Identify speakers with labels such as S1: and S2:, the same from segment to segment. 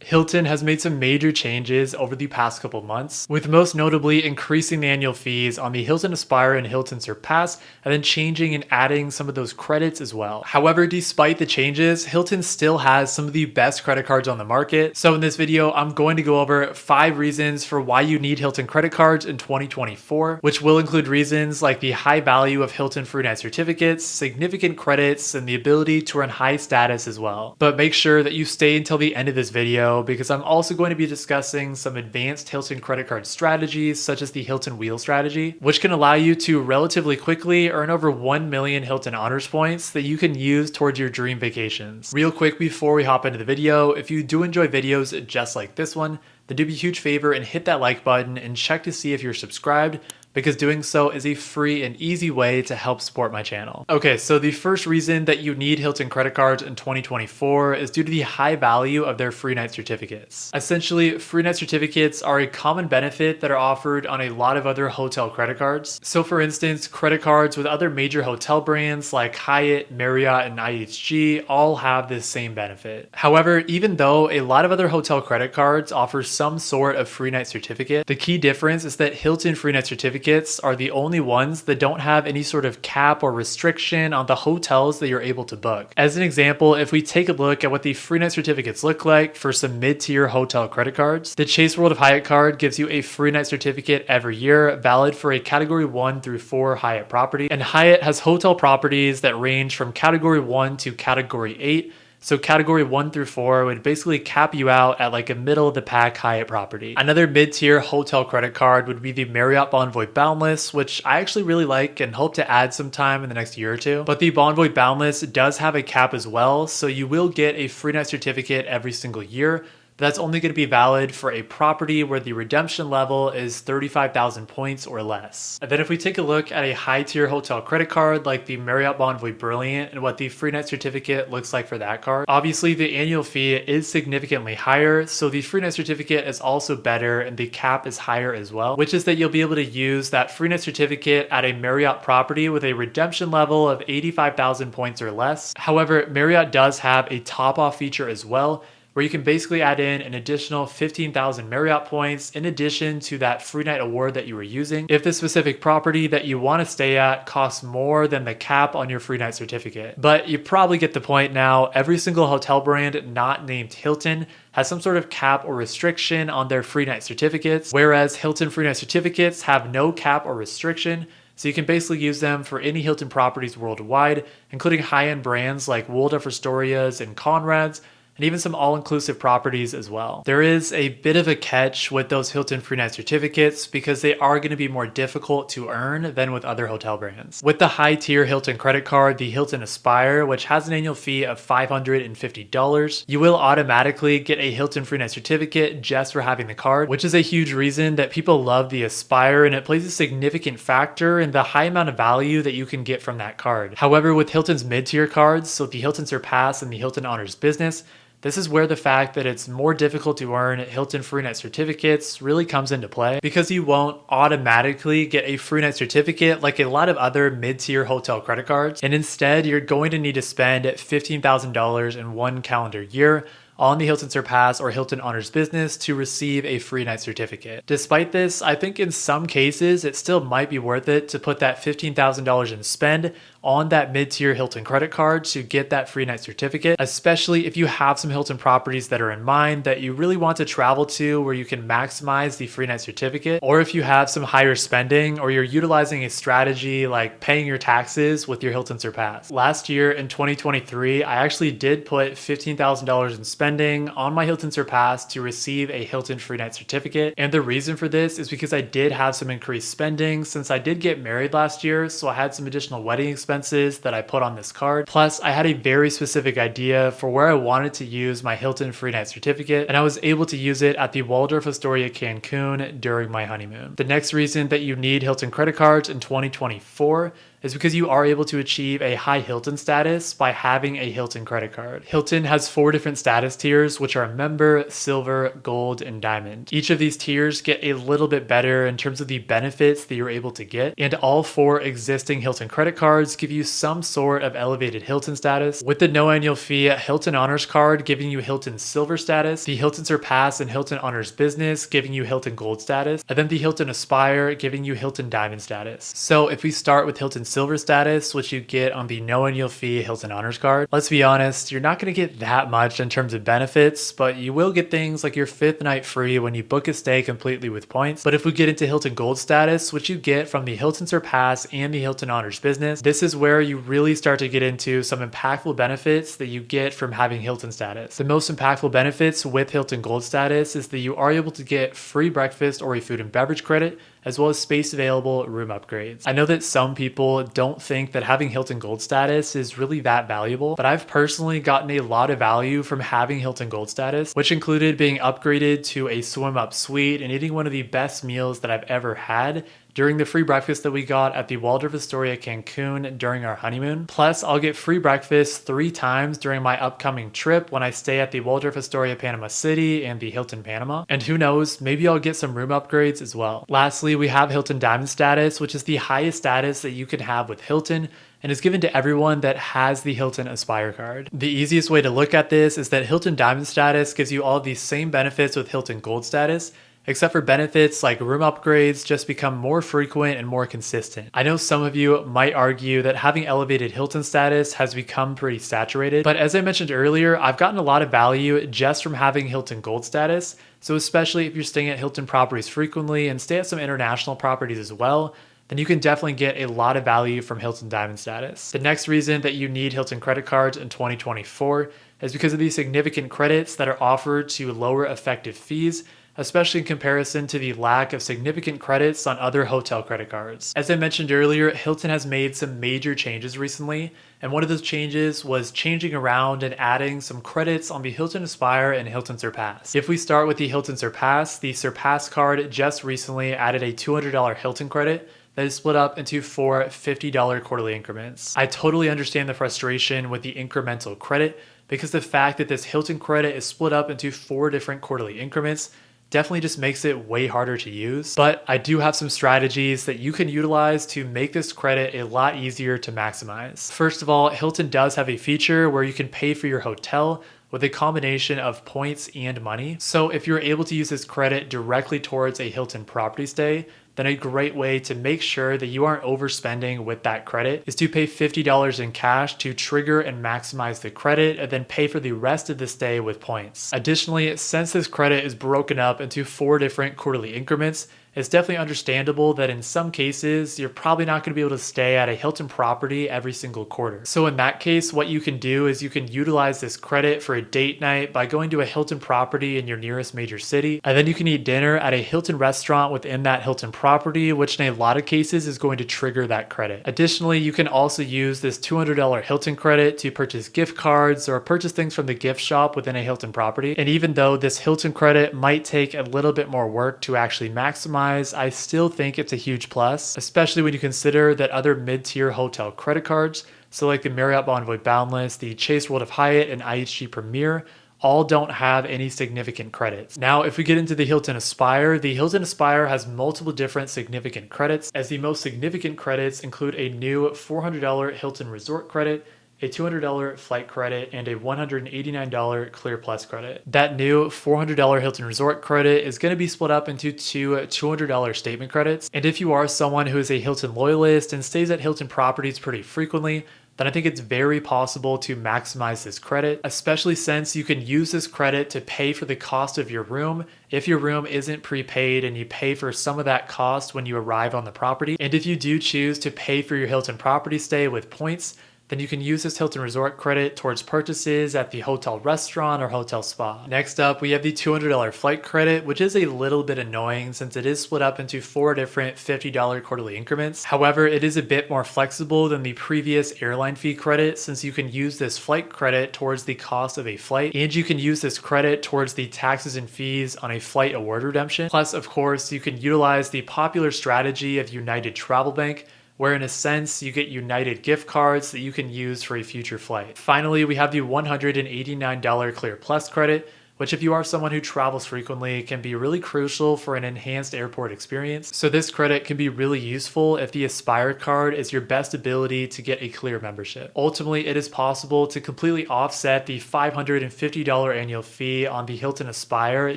S1: Hilton has made some major changes over the past couple months, with most notably increasing the annual fees on the Hilton Aspire and Hilton Surpass, and then changing and adding some of those credits as well. However, despite the changes, Hilton still has some of the best credit cards on the market. So in this video, I'm going to go over 5 reasons for why you need Hilton credit cards in 2024, which will include reasons like the high value of Hilton Free Night Certificates, significant credits, and the ability to earn high status as well. But make sure that you stay until the end of this video because I'm also going to be discussing some advanced Hilton credit card strategies such as the Hilton Wheel Strategy, which can allow you to relatively quickly earn over 1 million Hilton Honors Points that you can use towards your dream vacations. Real quick before we hop into the video, if you do enjoy videos just like this one, then do me a huge favor and hit that like button and check to see if you're subscribed, because doing so is a free and easy way to help support my channel. Okay, so the first reason that you need Hilton credit cards in 2024 is due to the high value of their free night certificates. Essentially, free night certificates are a common benefit that are offered on a lot of other hotel credit cards. So for instance, credit cards with other major hotel brands like Hyatt, Marriott, and IHG all have this same benefit. However, even though a lot of other hotel credit cards offer some sort of free night certificate, the key difference is that Hilton free night certificates are the only ones that don't have any sort of cap or restriction on the hotels that you're able to book. As an example, if we take a look at what the free night certificates look like for some mid-tier hotel credit cards, the Chase World of Hyatt card gives you a free night certificate every year, valid for a category 1 through 4 Hyatt property. And Hyatt has hotel properties that range from category 1 to category 8. So category 1 through 4 would basically cap you out at like a middle of the pack Hyatt property. Another mid-tier hotel credit card would be the Marriott Bonvoy Boundless, which I actually really like and hope to add sometime in the next year or two. But the Bonvoy Boundless does have a cap as well, so you will get a free night certificate every single year. That's only going to be valid for a property where the redemption level is 35,000 points or less. And then if we take a look at a high tier hotel credit card like the Marriott Bonvoy Brilliant and what the free night certificate looks like for that card, obviously the annual fee is significantly higher, so the free night certificate is also better and the cap is higher as well, which is that you'll be able to use that free night certificate at a Marriott property with a redemption level of 85,000 points or less. However, Marriott does have a top off feature as well, where you can basically add in an additional 15,000 Marriott points in addition to that free night award that you were using if the specific property that you want to stay at costs more than the cap on your free night certificate. But you probably get the point now. Every single hotel brand not named Hilton has some sort of cap or restriction on their free night certificates, whereas Hilton free night certificates have no cap or restriction. So you can basically use them for any Hilton properties worldwide, including high-end brands like Waldorf Astorias and Conrad's, and even some all-inclusive properties as well. There is a bit of a catch with those Hilton free night certificates because they are going to be more difficult to earn than with other hotel brands. With the high-tier Hilton credit card, the Hilton Aspire, which has an annual fee of $550, you will automatically get a Hilton free night certificate just for having the card, which is a huge reason that people love the Aspire, and it plays a significant factor in the high amount of value that you can get from that card. However, with Hilton's mid-tier cards, so the Hilton Surpass and the Hilton Honors Business, this is where the fact that it's more difficult to earn Hilton free night certificates really comes into play, because you won't automatically get a free night certificate like a lot of other mid-tier hotel credit cards, and instead you're going to need to spend $15,000 in 1 calendar year on the Hilton Surpass or Hilton Honors Business to receive a free night certificate. Despite this, I think in some cases it still might be worth it to put that $15,000 in spend on that mid-tier Hilton credit card to get that free night certificate, especially if you have some Hilton properties that are in mind that you really want to travel to where you can maximize the free night certificate, or if you have some higher spending or you're utilizing a strategy like paying your taxes with your Hilton Surpass. Last year in 2023, I actually did put $15,000 in spending on my Hilton Surpass to receive a Hilton free night certificate, and the reason for this is because I did have some increased spending since I did get married last year, so I had some additional wedding expenses that I put on this card. Plus, I had a very specific idea for where I wanted to use my Hilton free night certificate, and I was able to use it at the Waldorf Astoria Cancun during my honeymoon. The next reason that you need Hilton credit cards in 2024 is because you are able to achieve a high Hilton status by having a Hilton credit card. Hilton has 4 different status tiers, which are member, silver, gold, and diamond. Each of these tiers get a little bit better in terms of the benefits that you're able to get, and all 4 existing Hilton credit cards give you some sort of elevated Hilton status, with the no annual fee Hilton Honors card giving you Hilton silver status, the Hilton Surpass and Hilton Honors Business giving you Hilton gold status, and then the Hilton Aspire giving you Hilton diamond status. So if we start with Hilton silver status, which you get on the no annual fee Hilton Honors card, let's be honest, you're not going to get that much in terms of benefits, but you will get things like your 5th night free when you book a stay completely with points. But if we get into Hilton gold status, which you get from the Hilton Surpass and the Hilton Honors Business, this is where you really start to get into some impactful benefits that you get from having Hilton status. The most impactful benefits with Hilton gold status is that you are able to get free breakfast or a food and beverage credit, as well as space available room upgrades. I know that some people don't think that having Hilton gold status is really that valuable, but I've personally gotten a lot of value from having Hilton gold status, which included being upgraded to a swim up suite and eating one of the best meals that I've ever had during the free breakfast that we got at the Waldorf Astoria Cancun during our honeymoon. Plus, I'll get free breakfast 3 times during my upcoming trip when I stay at the Waldorf Astoria Panama City and the Hilton Panama. And who knows, maybe I'll get some room upgrades as well. Lastly, we have Hilton Diamond status, which is the highest status that you can have with Hilton and is given to everyone that has the Hilton Aspire card. The easiest way to look at this is that Hilton Diamond status gives you all of these same benefits with Hilton Gold status, except for benefits like room upgrades just become more frequent and more consistent. I know some of you might argue that having elevated Hilton status has become pretty saturated, but as I mentioned earlier, I've gotten a lot of value just from having Hilton Gold status. So especially if you're staying at Hilton properties frequently and stay at some international properties as well, then you can definitely get a lot of value from Hilton Diamond status. The next reason that you need Hilton credit cards in 2024 is because of the significant credits that are offered to lower effective fees, especially in comparison to the lack of significant credits on other hotel credit cards. As I mentioned earlier, Hilton has made some major changes recently, and one of those changes was changing around and adding some credits on the Hilton Aspire and Hilton Surpass. If we start with the Hilton Surpass, the Surpass card just recently added a $200 Hilton credit that is split up into 4 $50 quarterly increments. I totally understand the frustration with the incremental credit because the fact that this Hilton credit is split up into 4 different quarterly increments definitely just makes it way harder to use. But I do have some strategies that you can utilize to make this credit a lot easier to maximize. First of all, Hilton does have a feature where you can pay for your hotel with a combination of points and money. So if you're able to use this credit directly towards a Hilton property stay, then a great way to make sure that you aren't overspending with that credit is to pay $50 in cash to trigger and maximize the credit and then pay for the rest of the stay with points. Additionally, since this credit is broken up into 4 different quarterly increments, it's definitely understandable that in some cases, you're probably not going to be able to stay at a Hilton property every single quarter. So in that case, what you can do is you can utilize this credit for a date night by going to a Hilton property in your nearest major city, and then you can eat dinner at a Hilton restaurant within that Hilton property, which in a lot of cases is going to trigger that credit. Additionally, you can also use this $200 Hilton credit to purchase gift cards or purchase things from the gift shop within a Hilton property. And even though this Hilton credit might take a little bit more work to actually maximize, I still think it's a huge plus, especially when you consider that other mid-tier hotel credit cards, so like the Marriott Bonvoy Boundless, the Chase World of Hyatt, and IHG Premier, all don't have any significant credits. Now, if we get into the Hilton Aspire has multiple different significant credits, as the most significant credits include a new $400 Hilton Resort credit, a $200 flight credit, and a $189 Clear Plus credit. That new $400 Hilton Resort credit is going to be split up into 2 $200 statement credits. And if you are someone who is a Hilton loyalist and stays at Hilton properties pretty frequently, then I think it's very possible to maximize this credit, especially since you can use this credit to pay for the cost of your room if your room isn't prepaid and you pay for some of that cost when you arrive on the property. And if you do choose to pay for your Hilton property stay with points, then you can use this Hilton Resort credit towards purchases at the hotel restaurant or hotel spa. Next up, we have the $200 flight credit, which is a little bit annoying since it is split up into 4 different $50 quarterly increments. However, it is a bit more flexible than the previous airline fee credit since you can use this flight credit towards the cost of a flight, and you can use this credit towards the taxes and fees on a flight award redemption. Plus, of course, you can utilize the popular strategy of United Travel Bank, where in a sense you get United gift cards that you can use for a future flight. Finally, we have the $189 Clear Plus credit, which if you are someone who travels frequently can be really crucial for an enhanced airport experience. So this credit can be really useful if the Aspire card is your best ability to get a Clear membership. Ultimately, it is possible to completely offset the $550 annual fee on the Hilton Aspire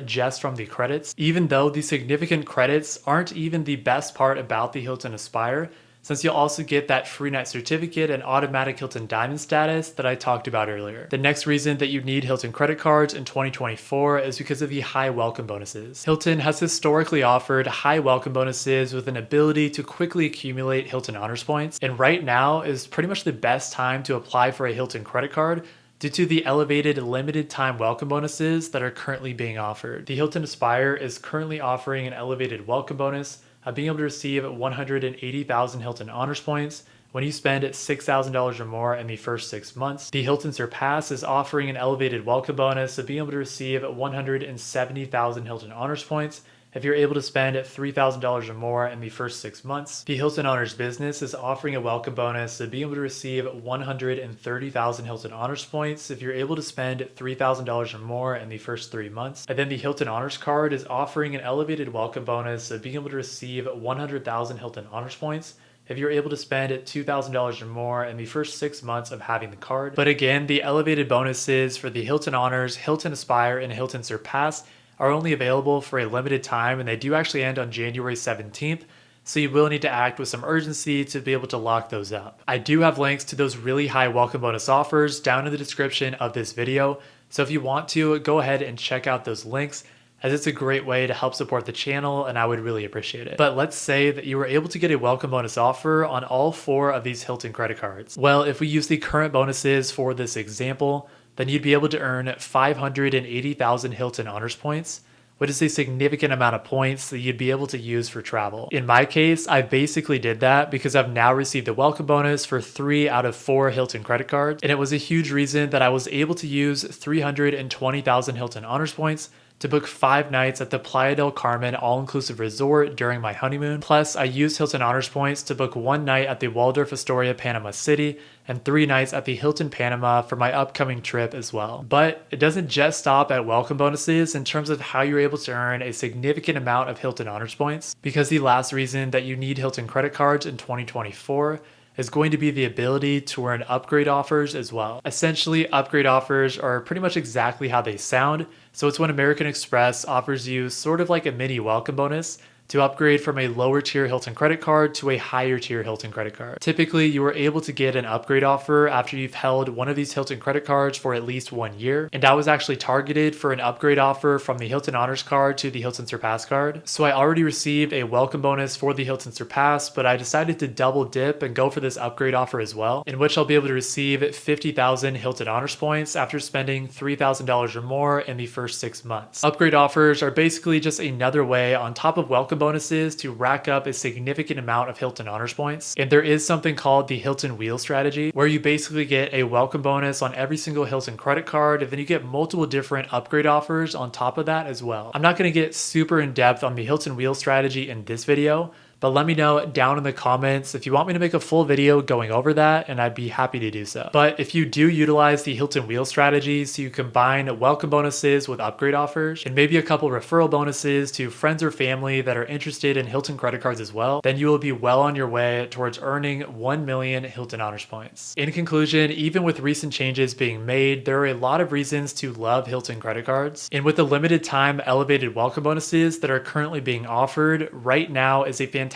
S1: just from the credits, even though the significant credits aren't even the best part about the Hilton Aspire, since you'll also get that free night certificate and automatic Hilton Diamond status that I talked about earlier. The next reason that you need Hilton credit cards in 2024 is because of the high welcome bonuses. Hilton has historically offered high welcome bonuses with an ability to quickly accumulate Hilton Honors Points, and right now is pretty much the best time to apply for a Hilton credit card due to the elevated limited time welcome bonuses that are currently being offered. The Hilton Aspire is currently offering an elevated welcome bonus of being able to receive 180,000 Hilton Honors Points when you spend $6,000 or more in the first 6 months. The Hilton Surpass is offering an elevated welcome bonus of being able to receive 170,000 Hilton Honors Points if you're able to spend $3,000 or more in the first 6 months. The Hilton Honors Business is offering a welcome bonus of being able to receive 130,000 Hilton Honors Points if you're able to spend $3,000 or more in the first 3 months. And then the Hilton Honors Card is offering an elevated welcome bonus of being able to receive 100,000 Hilton Honors Points if you're able to spend $2,000 or more in the first 6 months of having the card. But again, the elevated bonuses for the Hilton Honors, Hilton Aspire, and Hilton Surpass are only available for a limited time, and they do actually end on January 17th, so you will need to act with some urgency to be able to lock those up. I do have links to those really high welcome bonus offers down in the description of this video, so if you want to, go ahead and check out those links, as it's a great way to help support the channel and I would really appreciate it. But let's say that you were able to get a welcome bonus offer on all 4 of these Hilton credit cards. Well, if we use the current bonuses for this example, then you'd be able to earn 580,000 Hilton Honors Points, which is a significant amount of points that you'd be able to use for travel. In my case, I basically did that because I've now received the welcome bonus for 3 out of 4 Hilton credit cards, and it was a huge reason that I was able to use 320,000 Hilton Honors Points to book 5 nights at the Playa del Carmen all-inclusive resort during my honeymoon. Plus, I used Hilton Honors Points to book 1 night at the Waldorf Astoria Panama City and 3 nights at the Hilton Panama for my upcoming trip as well. But it doesn't just stop at welcome bonuses in terms of how you're able to earn a significant amount of Hilton Honors Points, because the last reason that you need Hilton credit cards in 2024 is going to be the ability to earn upgrade offers as well. Essentially, upgrade offers are pretty much exactly how they sound. So it's when American Express offers you sort of like a mini welcome bonus to upgrade from a lower tier Hilton credit card to a higher tier Hilton credit card. Typically, you are able to get an upgrade offer after you've held one of these Hilton credit cards for at least 1 year. And I was actually targeted for an upgrade offer from the Hilton Honors card to the Hilton Surpass card. So I already received a welcome bonus for the Hilton Surpass, but I decided to double dip and go for this upgrade offer as well, in which I'll be able to receive 50,000 Hilton Honors Points after spending $3,000 or more in the first 6 months. Upgrade offers are basically just another way on top of welcome bonuses to rack up a significant amount of Hilton Honors Points. And there is something called the Hilton Wheel Strategy, where you basically get a welcome bonus on every single Hilton credit card, and then you get multiple different upgrade offers on top of that as well. I'm not going to get super in depth on the Hilton Wheel Strategy in this video, but let me know down in the comments if you want me to make a full video going over that, and I'd be happy to do so. But if you do utilize the Hilton Wheel Strategy, so you combine welcome bonuses with upgrade offers and maybe a couple referral bonuses to friends or family that are interested in Hilton credit cards as well, then you will be well on your way towards earning 1 million Hilton Honors Points. In conclusion, even with recent changes being made, there are a lot of reasons to love Hilton credit cards. And with the limited time elevated welcome bonuses that are currently being offered, right now is a fantastic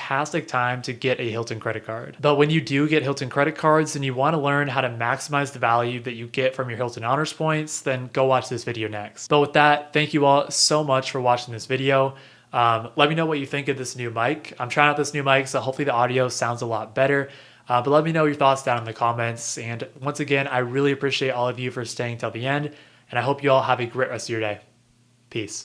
S1: time to get a Hilton credit card. But when you do get Hilton credit cards and you want to learn how to maximize the value that you get from your Hilton Honors Points, then go watch this video next. But with that, thank you all so much for watching this video. Let me know what you think of this new mic. I'm trying out this new mic, so hopefully the audio sounds a lot better. But let me know your thoughts down in the comments. And once again, I really appreciate all of you for staying till the end. And I hope you all have a great rest of your day. Peace.